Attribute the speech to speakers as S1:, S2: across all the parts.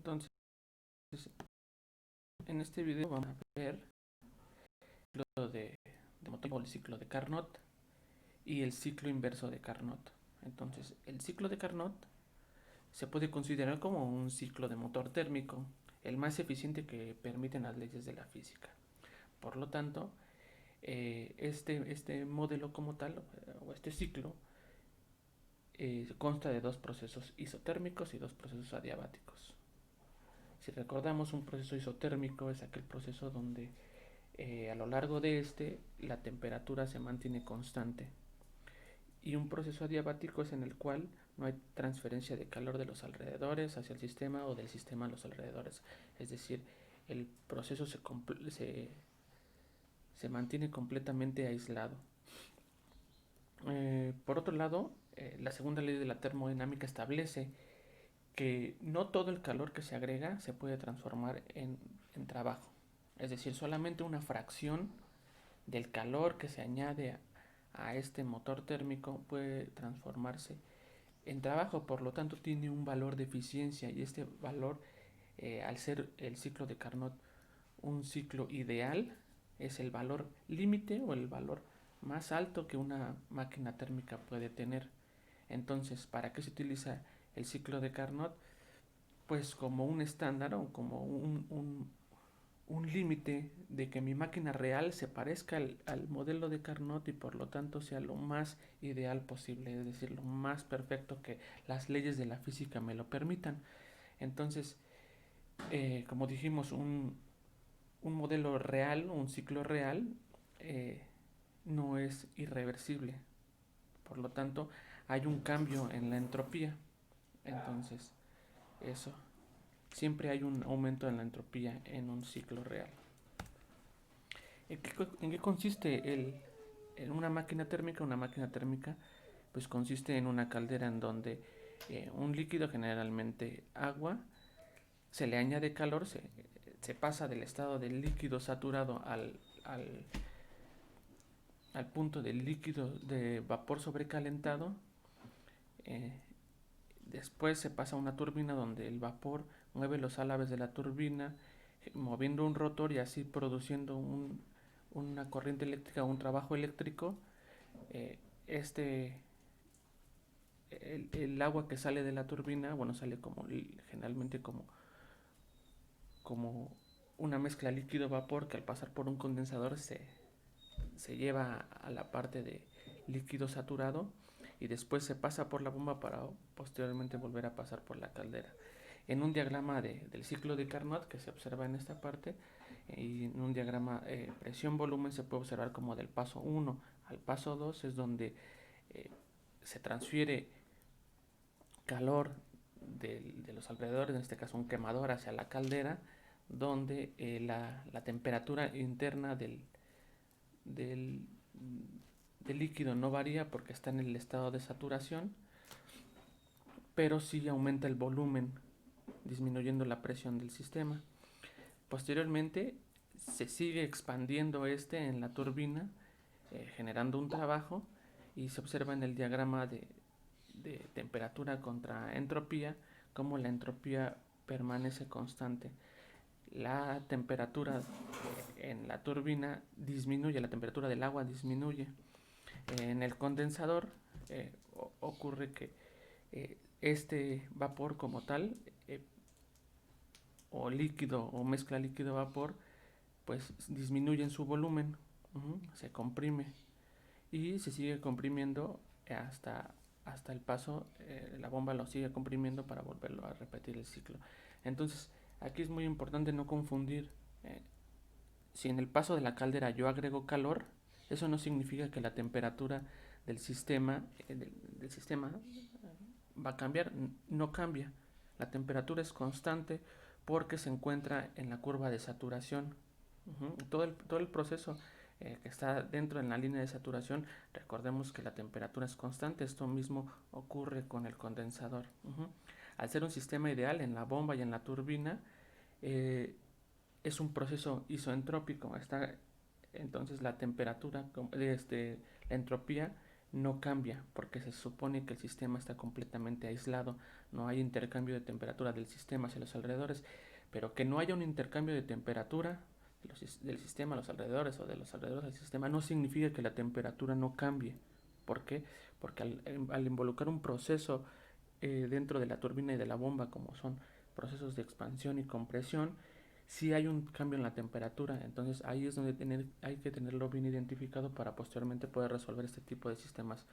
S1: Entonces, en este video vamos a ver el ciclo de motor o el ciclo de Carnot y el ciclo inverso de Carnot. Entonces, el ciclo de Carnot se puede considerar como un ciclo de motor térmico, el más eficiente que permiten las leyes de la física. Por lo tanto, este modelo como tal, o este ciclo, consta de dos procesos isotérmicos y dos procesos adiabáticos. Si recordamos, un proceso isotérmico es aquel proceso donde a lo largo de la temperatura se mantiene constante. Y un proceso adiabático es en el cual no hay transferencia de calor de los alrededores hacia el sistema o del sistema a los alrededores. Es decir, el proceso se mantiene completamente aislado. Por otro lado, la segunda ley de la termodinámica establece que no todo el calor que se agrega se puede transformar en trabajo. Es decir, solamente una fracción del calor que se añade a este motor térmico puede transformarse en trabajo. Por lo tanto, tiene un valor de eficiencia, y este valor, al ser el ciclo de Carnot un ciclo ideal, es el valor límite o el valor más alto que una máquina térmica puede tener. Entonces, ¿para qué se utiliza el ciclo de Carnot? Pues como un estándar o como un límite de que mi máquina real se parezca al modelo de Carnot y por lo tanto sea lo más ideal posible, es decir, lo más perfecto que las leyes de la física me lo permitan. Entonces, como dijimos, un modelo real, un ciclo real, eh, no es irreversible. Por lo tanto, hay un cambio en la entropía. Entonces, eso. Siempre hay un aumento en la entropía en un ciclo real. ¿En qué consiste en una máquina térmica? Una máquina térmica pues consiste en una caldera en donde un líquido, generalmente agua, se le añade calor, se pasa del estado del líquido saturado al punto del líquido de vapor sobrecalentado. Eh, Después se pasa a una turbina donde el vapor mueve los álabes de la turbina, moviendo un rotor y así produciendo una corriente eléctrica, un trabajo eléctrico. Eh, este, el agua que sale de la turbina, bueno, sale generalmente como una mezcla líquido-vapor que al pasar por un condensador se lleva a la parte de líquido saturado y después se pasa por la bomba para posteriormente volver a pasar por la caldera. En un diagrama del ciclo de Carnot que se observa en esta parte, y en un diagrama presión-volumen se puede observar como del paso 1 al paso 2 es donde eh, se transfiere calor de los alrededores, en este caso un quemador, hacia la caldera, donde la temperatura interna del, del líquido no varía porque está en el estado de saturación, pero sí aumenta el volumen, disminuyendo la presión del sistema. Posteriormente se sigue expandiendo en la turbina, generando un trabajo, y se observa en el diagrama de temperatura contra entropía como la entropía permanece constante. La temperatura en la turbina disminuye, la temperatura del agua disminuye. En el condensador ocurre que este vapor como tal, o líquido o mezcla líquido-vapor, pues disminuye en su volumen, se comprime y se sigue comprimiendo hasta el paso, la bomba lo sigue comprimiendo para volverlo a repetir el ciclo. Entonces, aquí es muy importante no confundir. Si en el paso de la caldera yo agrego calor, eso no significa que la temperatura del sistema va a cambiar, no cambia. La temperatura es constante porque se encuentra en la curva de saturación. Todo el proceso que está dentro de la línea de saturación, recordemos que la temperatura es constante. Esto mismo ocurre con el condensador. Al ser un sistema ideal en la bomba y en la turbina, es un proceso isoentrópico. Entonces la temperatura, la entropía no cambia, porque se supone que el sistema está completamente aislado, no hay intercambio de temperatura del sistema hacia los alrededores, pero que no haya un intercambio de temperatura del sistema a los alrededores o de los alrededores del sistema no significa que la temperatura no cambie. ¿Por qué? Porque al involucrar un proceso dentro de la turbina y de la bomba, como son procesos de expansión y compresión, sí hay un cambio en la temperatura. Entonces ahí es donde hay que tenerlo bien identificado para posteriormente poder resolver este tipo de sistemas.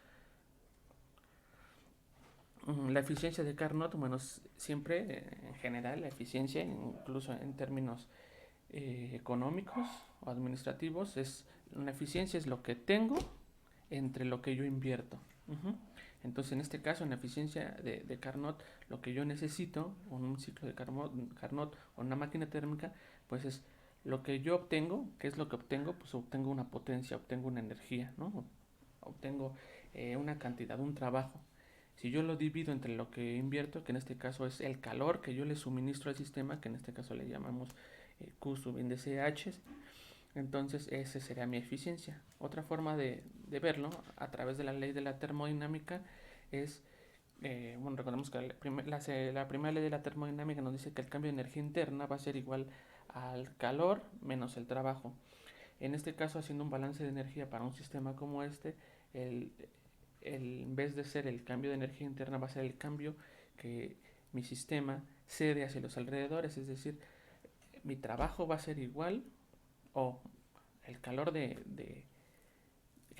S1: La eficiencia de Carnot, bueno, siempre en general la eficiencia, incluso en términos económicos o administrativos, es una eficiencia es lo que tengo entre lo que yo invierto. Entonces, en este caso, en la eficiencia de Carnot, lo que yo necesito, un ciclo de Carnot o una máquina térmica, pues es lo que yo obtengo. ¿Qué es lo que obtengo? Pues obtengo una potencia, obtengo una energía, ¿no? Obtengo una cantidad, un trabajo. Si yo lo divido entre lo que invierto, que en este caso es el calor que yo le suministro al sistema, que en este caso le llamamos Q sub índice H, entonces esa sería mi eficiencia. Otra forma de verlo a través de la ley de la termodinámica es, bueno, recordemos que la primera ley de la termodinámica nos dice que el cambio de energía interna va a ser igual al calor menos el trabajo. En este caso, haciendo un balance de energía para un sistema como este, en vez de ser el cambio de energía interna, va a ser el cambio que mi sistema cede hacia los alrededores, es decir, mi trabajo va a ser igual o el calor que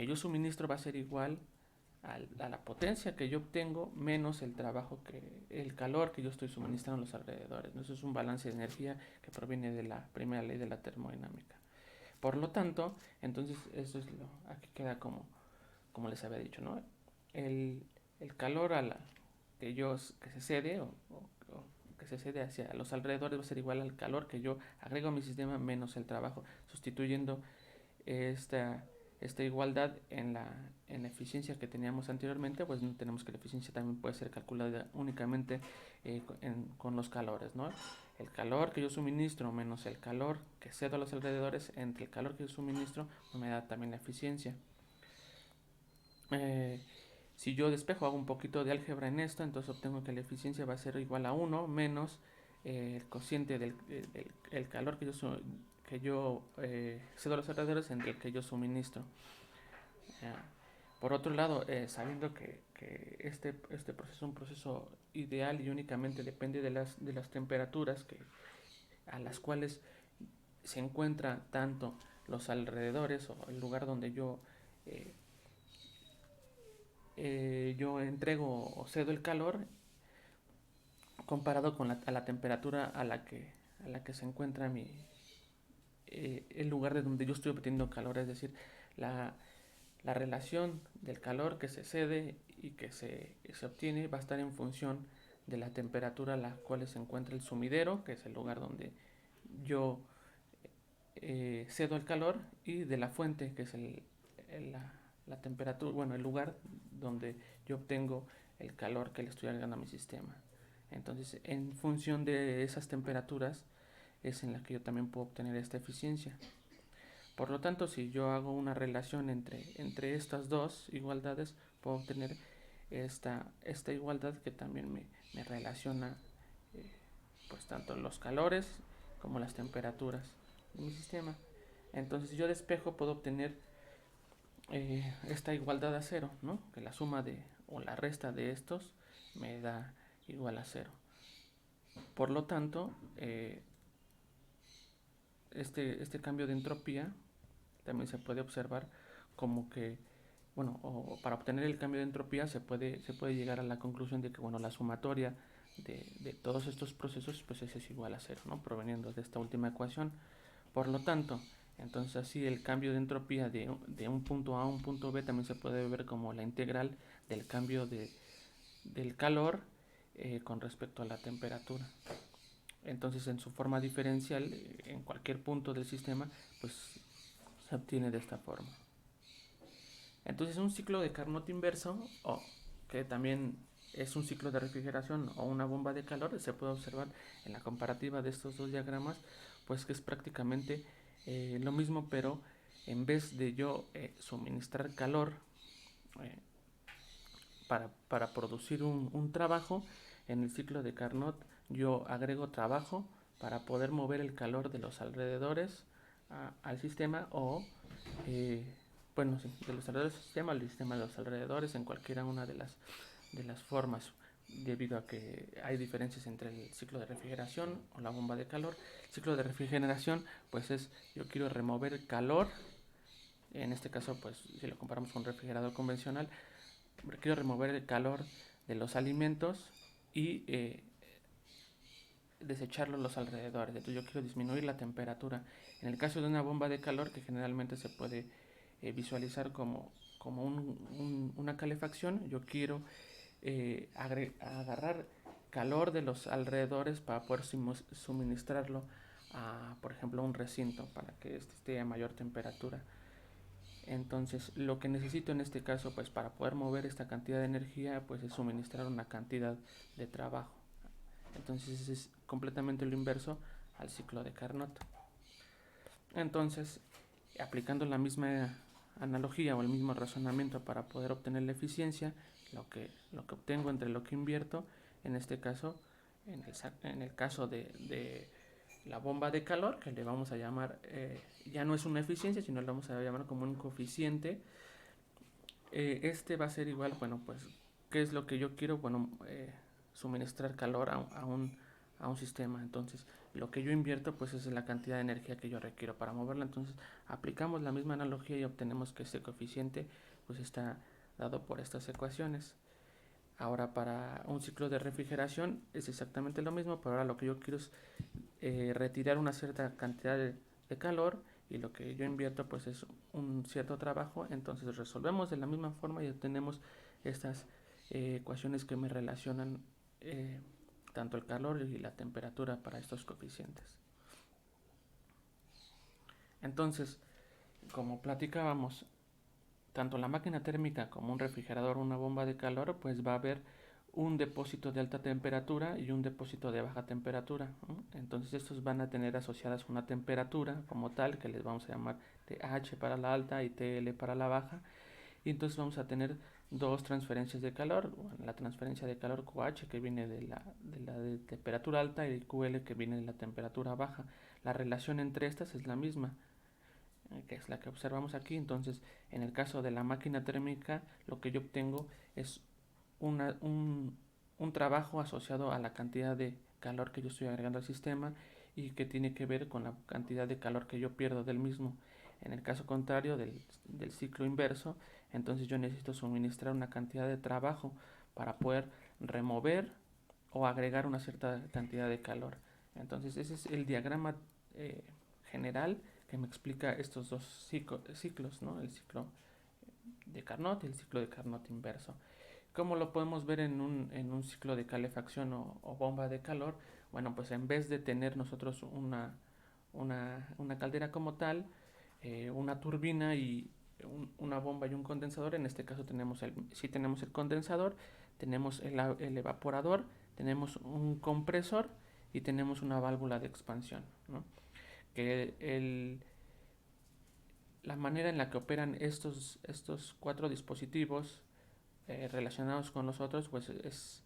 S1: yo suministro va a ser igual a la potencia que yo obtengo menos el calor que yo estoy suministrando a los alrededores. Eso es un balance de energía que proviene de la primera ley de la termodinámica. Por lo tanto, entonces eso es aquí queda como les había dicho, ¿no? El calor que se cede o que se cede hacia los alrededores va a ser igual al calor que yo agrego a mi sistema menos el trabajo, sustituyendo esta, esta igualdad en la eficiencia que teníamos anteriormente, pues no tenemos que la eficiencia también puede ser calculada únicamente con los calores, ¿no? El calor que yo suministro menos el calor que cedo a los alrededores entre el calor que yo suministro me da también la eficiencia. Si yo despejo, hago un poquito de álgebra en esto, entonces obtengo que la eficiencia va a ser igual a 1 menos el cociente del calor que yo cedo a los alrededores entre el que yo suministro. Por otro lado, sabiendo que este proceso es un proceso ideal y únicamente depende de las temperaturas a las cuales se encuentra tanto los alrededores o el lugar donde yo entrego o cedo el calor comparado con a la temperatura a la que se encuentra el lugar de donde yo estoy obteniendo calor, es decir, la relación del calor que se cede y que se obtiene va a estar en función de la temperatura a la cual se encuentra el sumidero, que es el lugar donde yo cedo el calor, y de la fuente, que es la temperatura, bueno, el lugar donde yo obtengo el calor que le estoy agregando a mi sistema. Entonces, en función de esas temperaturas es en la que yo también puedo obtener esta eficiencia. Por lo tanto, si yo hago una relación entre estas dos igualdades, puedo obtener esta igualdad que también me relaciona pues tanto los calores como las temperaturas de mi sistema. Entonces, si yo despejo, puedo obtener esta igualdad a cero, ¿no? Que la suma o la resta de estos me da igual a cero. Por lo tanto, este cambio de entropía también se puede observar como que, bueno, o para obtener el cambio de entropía se puede llegar a la conclusión de que, bueno, la sumatoria de todos estos procesos pues es igual a cero, ¿no? Proveniendo de esta última ecuación. Por lo tanto, entonces así el cambio de entropía de un punto A a un punto B también se puede ver como la integral del cambio del calor con respecto a la temperatura. Entonces, en su forma diferencial, en cualquier punto del sistema, pues se obtiene de esta forma. Entonces, un ciclo de Carnot inverso, o que también es un ciclo de refrigeración o una bomba de calor, se puede observar en la comparativa de estos dos diagramas, pues que es prácticamente lo mismo, pero en vez de yo suministrar calor para producir un trabajo. En el ciclo de Carnot yo agrego trabajo para poder mover el calor de los alrededores al sistema, o bueno, sí, de los alrededores del sistema al sistema de los alrededores, en cualquiera una de las formas, debido a que hay diferencias entre el ciclo de refrigeración o la bomba de calor. El ciclo de refrigeración, pues es, yo quiero remover calor, en este caso, pues si lo comparamos con un refrigerador convencional, quiero remover el calor de los alimentos y desecharlo a los alrededores. Entonces yo quiero disminuir la temperatura. En el caso de una bomba de calor, que generalmente se puede visualizar como una calefacción, yo quiero agarrar calor de los alrededores para poder suministrarlo a, por ejemplo, un recinto para que este esté a mayor temperatura. Entonces, lo que necesito en este caso, pues para poder mover esta cantidad de energía, pues es suministrar una cantidad de trabajo. Entonces es completamente lo inverso al ciclo de Carnot. Entonces, aplicando la misma analogía o el mismo razonamiento para poder obtener la eficiencia, lo que obtengo entre lo que invierto, en este caso, en el caso de la bomba de calor, que le vamos a llamar, ya no es una eficiencia, sino le vamos a llamar como un coeficiente, este va a ser igual, bueno, pues, ¿qué es lo que yo quiero? Bueno, suministrar calor a un sistema. Entonces, lo que yo invierto, pues, es la cantidad de energía que yo requiero para moverla. Entonces, aplicamos la misma analogía y obtenemos que ese coeficiente, pues, está dado por estas ecuaciones. Ahora, para un ciclo de refrigeración es exactamente lo mismo, pero ahora lo que yo quiero es retirar una cierta cantidad de calor, y lo que yo invierto pues es un cierto trabajo. Entonces resolvemos de la misma forma y obtenemos estas ecuaciones que me relacionan tanto el calor y la temperatura para estos coeficientes. Entonces, como platicábamos, tanto la máquina térmica como un refrigerador o una bomba de calor, pues va a haber un depósito de alta temperatura y un depósito de baja temperatura, ¿no? Entonces estos van a tener asociadas una temperatura como tal, que les vamos a llamar TH para la alta y TL para la baja. Y entonces vamos a tener dos transferencias de calor, la transferencia de calor QH, que viene de temperatura alta, y QL, que viene de la temperatura baja. La relación entre estas es la misma, que es la que observamos aquí. Entonces, en el caso de la máquina térmica, lo que yo obtengo es un trabajo asociado a la cantidad de calor que yo estoy agregando al sistema, y que tiene que ver con la cantidad de calor que yo pierdo del mismo. En el caso contrario del ciclo inverso, entonces yo necesito suministrar una cantidad de trabajo para poder remover o agregar una cierta cantidad de calor. Entonces ese es el diagrama general que me explica estos dos ciclos, ¿no? El ciclo de Carnot y el ciclo de Carnot inverso. ¿Cómo lo podemos ver en un ciclo de calefacción o bomba de calor? Bueno, pues en vez de tener nosotros una caldera como tal, una turbina y una bomba y un condensador, en este caso sí tenemos el condensador, tenemos el evaporador, tenemos un compresor y tenemos una válvula de expansión, ¿no? Que la manera en la que operan estos cuatro dispositivos relacionados con los otros, pues es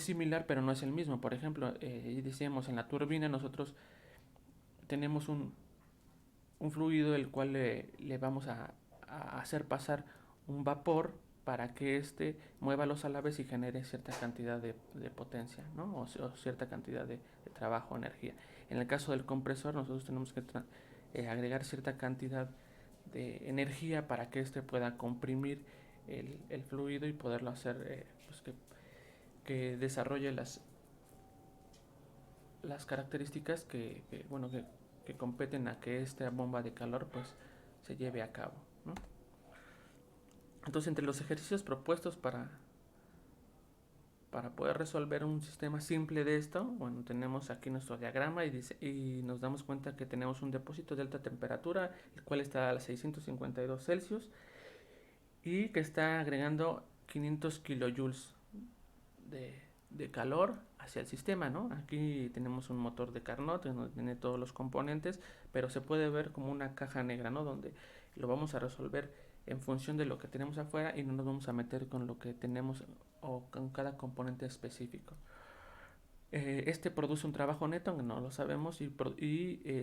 S1: similar, pero no es el mismo. Por ejemplo, decíamos, en la turbina nosotros tenemos un fluido el cual le vamos a hacer pasar un vapor para que éste mueva los alaves y genere cierta cantidad de potencia, ¿no? O cierta cantidad de trabajo o energía. En el caso del compresor, nosotros tenemos que agregar cierta cantidad de energía para que éste pueda comprimir el fluido y poderlo hacer, pues que desarrolle las características bueno, que competen a que esta bomba de calor pues se lleve a cabo, ¿no? Entonces, entre los ejercicios propuestos para poder resolver un sistema simple de esto, bueno, tenemos aquí nuestro diagrama y nos damos cuenta que tenemos un depósito de alta temperatura, el cual está a 652 Celsius y que está agregando 500 kilojoules de calor hacia el sistema, ¿no? Aquí tenemos un motor de Carnot donde tiene todos los componentes, pero se puede ver como una caja negra, ¿no? Donde lo vamos a resolver en función de lo que tenemos afuera y no nos vamos a meter con lo que tenemos o con cada componente específico. Este produce un trabajo neto, que no lo sabemos, y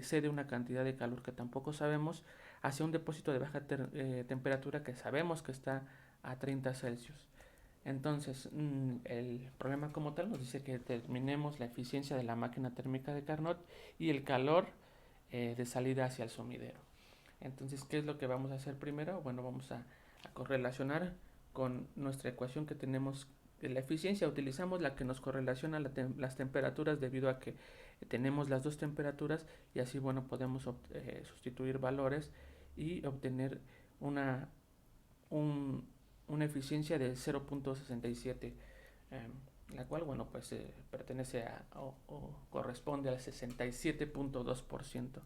S1: cede una cantidad de calor que tampoco sabemos hacia un depósito de baja temperatura que sabemos que está a 30 Celsius. Entonces, el problema como tal nos dice que determinemos la eficiencia de la máquina térmica de Carnot y el calor de salida hacia el sumidero. Entonces, ¿qué es lo que vamos a hacer primero? Bueno, vamos a correlacionar con nuestra ecuación que tenemos de la eficiencia. Utilizamos la que nos correlaciona las temperaturas debido a que tenemos las dos temperaturas y así, bueno, podemos sustituir valores y obtener una, una eficiencia de 0.67, la cual, bueno, pues pertenece o corresponde al 67.2%.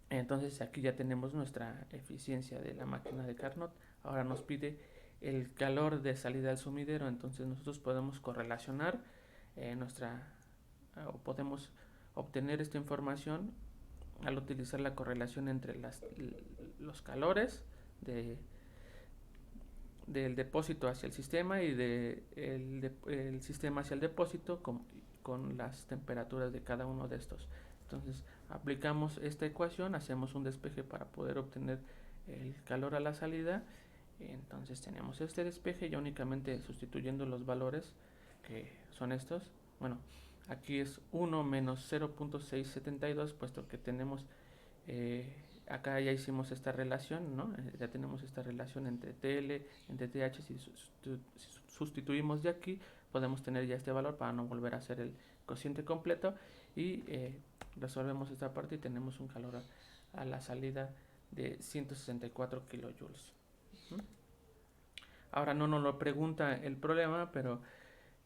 S1: Entonces aquí ya tenemos nuestra eficiencia de la máquina de Carnot. Ahora nos pide el calor de salida al sumidero, entonces nosotros podemos correlacionar o podemos obtener esta información al utilizar la correlación entre los calores del depósito hacia el sistema y el sistema hacia el depósito con las temperaturas de cada uno de estos. Entonces aplicamos esta ecuación, hacemos un despeje para poder obtener el calor a la salida. Entonces tenemos este despeje ya únicamente sustituyendo los valores que son estos. Bueno, aquí es 1 menos 0.672, puesto que tenemos acá ya hicimos esta relación, ¿no? Ya tenemos esta relación entre TL, entre TH. Si sustituimos de aquí, podemos tener ya este valor para no volver a hacer el cociente completo y resolvemos esta parte y tenemos un calor a la salida de 164 kilojoules. Ahora no nos lo pregunta el problema, pero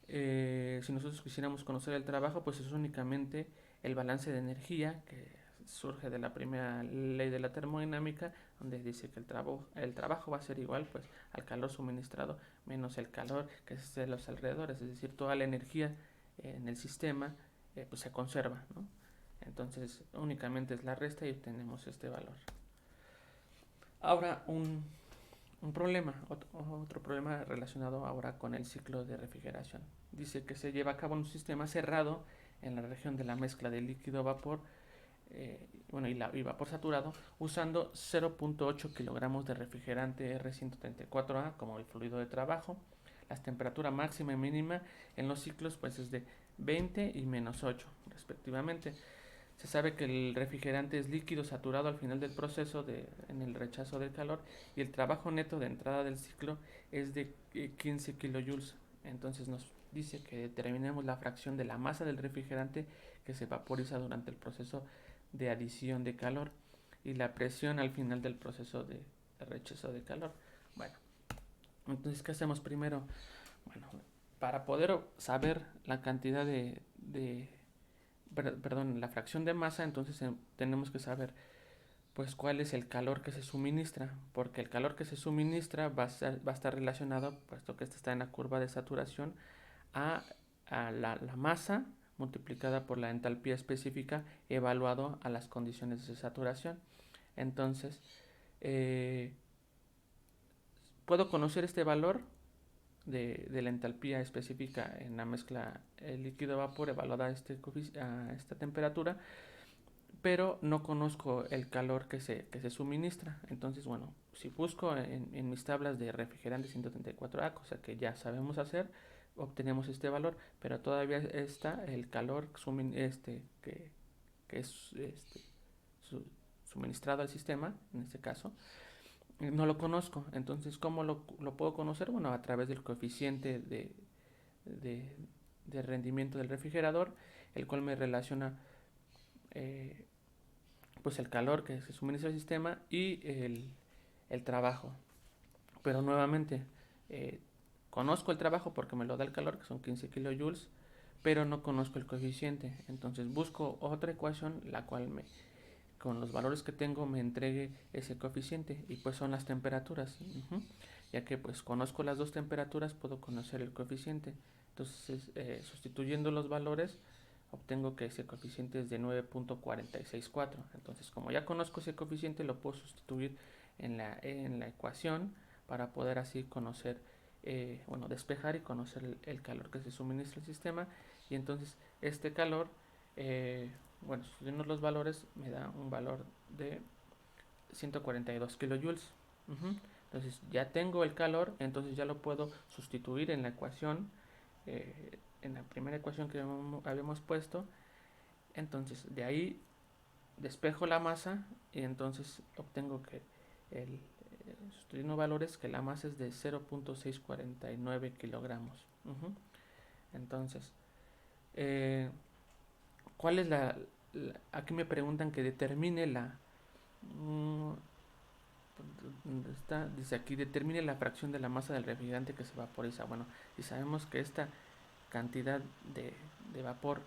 S1: si nosotros quisiéramos conocer el trabajo, pues es únicamente el balance de energía que surge de la primera ley de la termodinámica, donde dice que el trabajo va a ser igual pues al calor suministrado menos el calor que es de los alrededores, es decir, toda la energía en el sistema pues se conserva, ¿no? Entonces únicamente es la resta y obtenemos este valor. Ahora un problema, otro problema relacionado ahora con el ciclo de refrigeración. Dice que se lleva a cabo en un sistema cerrado en la región de la mezcla de líquido-vapor y vapor saturado, usando 0.8 kilogramos de refrigerante R134A como el fluido de trabajo. La temperatura máxima y mínima en los ciclos pues es de 20 y menos 8 respectivamente. Se sabe que el refrigerante es líquido saturado al final del proceso en el rechazo del calor y el trabajo neto de entrada del ciclo es de 15 kilojoules. Entonces nos dice que determinemos la fracción de la masa del refrigerante que se vaporiza durante el proceso de adición de calor y la presión al final del proceso de rechazo de calor. Bueno, entonces ¿qué hacemos primero? Bueno, para poder saber la cantidad la fracción de masa, entonces tenemos que saber pues cuál es el calor que se suministra, porque el calor que se suministra va a estar relacionado, puesto que este está en la curva de saturación, a la masa multiplicada por la entalpía específica evaluado a las condiciones de saturación. Entonces, puedo conocer este valor de la entalpía específica en la mezcla líquido-vapor evaluada a esta temperatura, pero no conozco el calor que se suministra. Entonces, bueno, si busco en mis tablas de refrigerante 134A, cosa que ya sabemos hacer, obtenemos este valor, pero todavía está el calor que es suministrado al sistema, en este caso, no lo conozco. Entonces, ¿cómo lo puedo conocer? Bueno, a través del coeficiente de rendimiento del refrigerador, el cual me relaciona pues el calor que se suministra al sistema y el trabajo. Pero nuevamente, conozco el trabajo porque me lo da el calor, que son 15 kilojoules, pero no conozco el coeficiente. Entonces busco otra ecuación la cual con los valores que tengo me entregue ese coeficiente, y pues son las temperaturas. Ya que pues conozco las dos temperaturas, puedo conocer el coeficiente. Entonces sustituyendo los valores obtengo que ese coeficiente es de 9.464. Entonces como ya conozco ese coeficiente, lo puedo sustituir en la ecuación para poder así conocer, despejar y conocer el calor que se suministra al sistema. Y entonces este calor, estudiando los valores, me da un valor de 142 kilojoules. Entonces ya tengo el calor, entonces ya lo puedo sustituir en la ecuación, en la primera ecuación que habíamos puesto. Entonces de ahí despejo la masa y entonces obtengo que sustituyendo valores, que la masa es de 0.649 kilogramos. Entonces, ¿cuál es aquí me preguntan que determine ¿dónde está? Dice aquí, determine la fracción de la masa del refrigerante que se vaporiza. Bueno, y sabemos que esta cantidad de vapor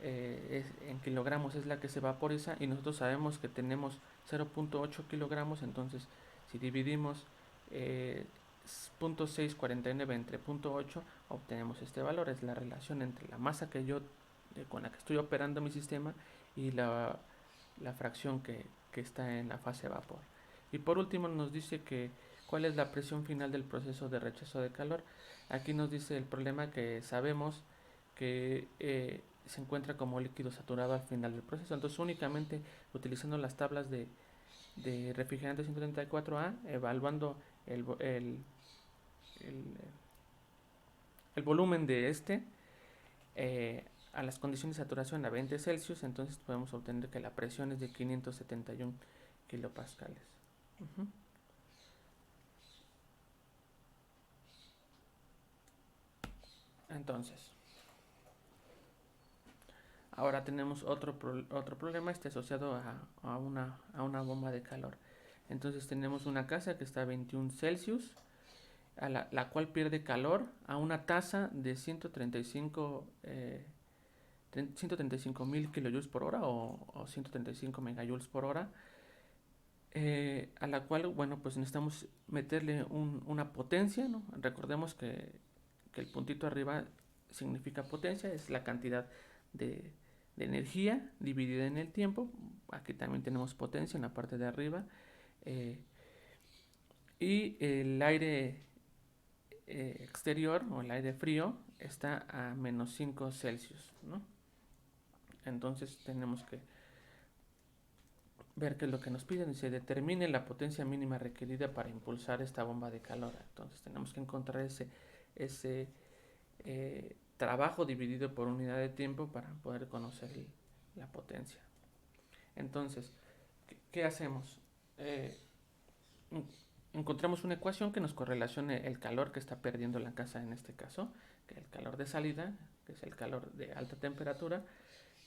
S1: en kilogramos es la que se vaporiza, y nosotros sabemos que tenemos 0.8 kilogramos. Entonces si dividimos 0.649 entre 0.8, obtenemos este valor. Es la relación entre la masa con la que estoy operando mi sistema y la fracción que está en la fase vapor. Y por último nos dice que cuál es la presión final del proceso de rechazo de calor. Aquí nos dice el problema que sabemos que se encuentra como líquido saturado al final del proceso. Entonces únicamente utilizando las tablas de refrigerante 134A, evaluando el volumen de a las condiciones de saturación a 20 Celsius, entonces podemos obtener que la presión es de 571 kilopascales. Entonces, ahora tenemos otro problema asociado a una bomba de calor. Entonces tenemos una casa que está a 21 Celsius, a la cual pierde calor a una tasa de 135.000 kilojoules por hora o 135 megajoules por hora, a la cual, pues necesitamos meterle una potencia, ¿no? Recordemos que el puntito arriba significa potencia, es la cantidad de energía dividida en el tiempo. Aquí también tenemos potencia en la parte de arriba. Y el aire exterior o el aire frío está a menos 5 Celsius, ¿no? Entonces tenemos que ver qué es lo que nos piden. Se determine la potencia mínima requerida para impulsar esta bomba de calor. Entonces tenemos que encontrar ese trabajo dividido por unidad de tiempo para poder conocer la potencia. Entonces, ¿qué hacemos? Encontramos una ecuación que nos correlacione el calor que está perdiendo la casa, en este caso, que es el calor de salida, que es el calor de alta temperatura,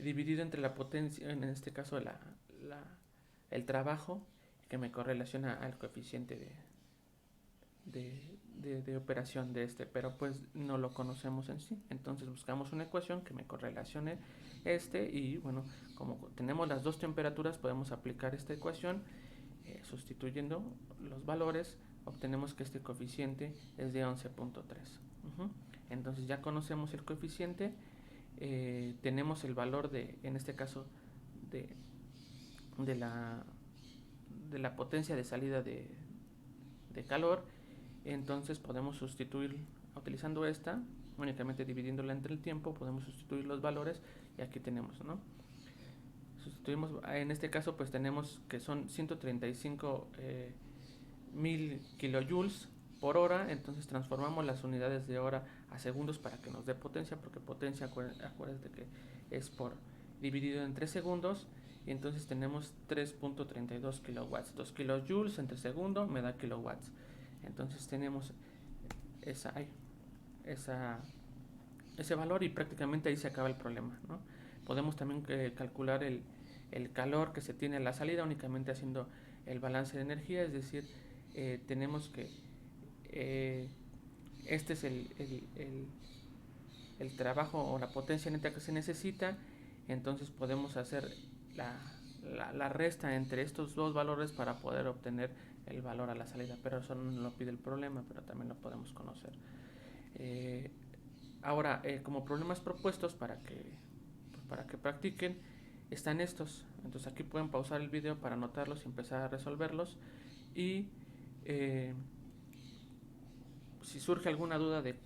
S1: dividido entre la potencia, en este caso el trabajo, que me correlaciona al coeficiente de operación de pero pues no lo conocemos en sí. Entonces buscamos una ecuación que me correlacione y como tenemos las dos temperaturas, podemos aplicar esta ecuación. Sustituyendo los valores, obtenemos que este coeficiente es de 11.3. Entonces ya conocemos el coeficiente, tenemos el valor en este caso de la potencia de salida de calor. Entonces podemos sustituir, utilizando únicamente dividiéndola entre el tiempo, podemos sustituir los valores, y aquí tenemos, ¿no? Sustituimos, en este caso pues tenemos que son 135.000 kilojoules por hora. Entonces transformamos las unidades de hora a segundos para que nos dé potencia, porque potencia, acuérdate que es por dividido en 3 segundos, y entonces tenemos 3.32 kilowatts. 2 kilojoules entre segundo me da kilowatts. Entonces tenemos ese valor, y prácticamente ahí se acaba el problema, ¿no? Podemos también calcular el calor que se tiene a la salida únicamente haciendo el balance de energía, es decir, tenemos que este es el trabajo o la potencia neta que se necesita. Entonces podemos hacer la resta entre estos dos valores para poder obtener el valor a la salida, pero eso no lo pide el problema, pero también lo podemos conocer. Ahora, como problemas propuestos para que practiquen, están estos. Entonces aquí pueden pausar el video para anotarlos y empezar a resolverlos. Y si surge alguna duda de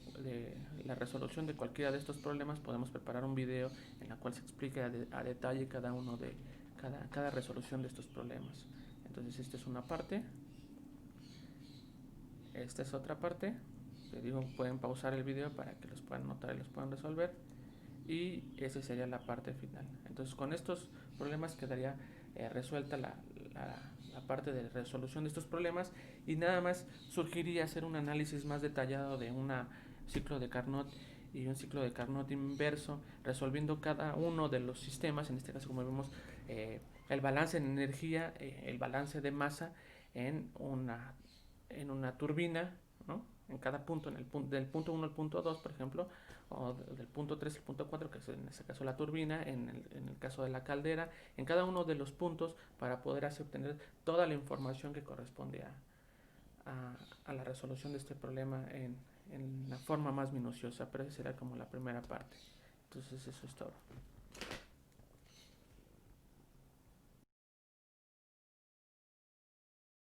S1: la resolución de cualquiera de estos problemas, podemos preparar un video en el cual se explique a detalle cada uno de cada resolución de estos problemas. Entonces esta es una parte, esta es otra parte. Les digo, pueden pausar el video para que los puedan notar y los puedan resolver. Y esa sería la parte final. Entonces con estos problemas quedaría resuelta la parte de resolución de estos problemas, y nada más surgiría hacer un análisis más detallado de un ciclo de Carnot y un ciclo de Carnot inverso, resolviendo cada uno de los sistemas. En este caso, como vemos, el balance en energía, el balance de masa en una turbina, ¿no? En cada punto, del punto 1 al punto 2, por ejemplo, o del punto 3 al punto 4, que es en este caso la turbina, en el caso de la caldera, en cada uno de los puntos, para poder así obtener toda la información que corresponde a la resolución de este problema en la forma más minuciosa. Pero esa será como la primera parte. Entonces eso es todo.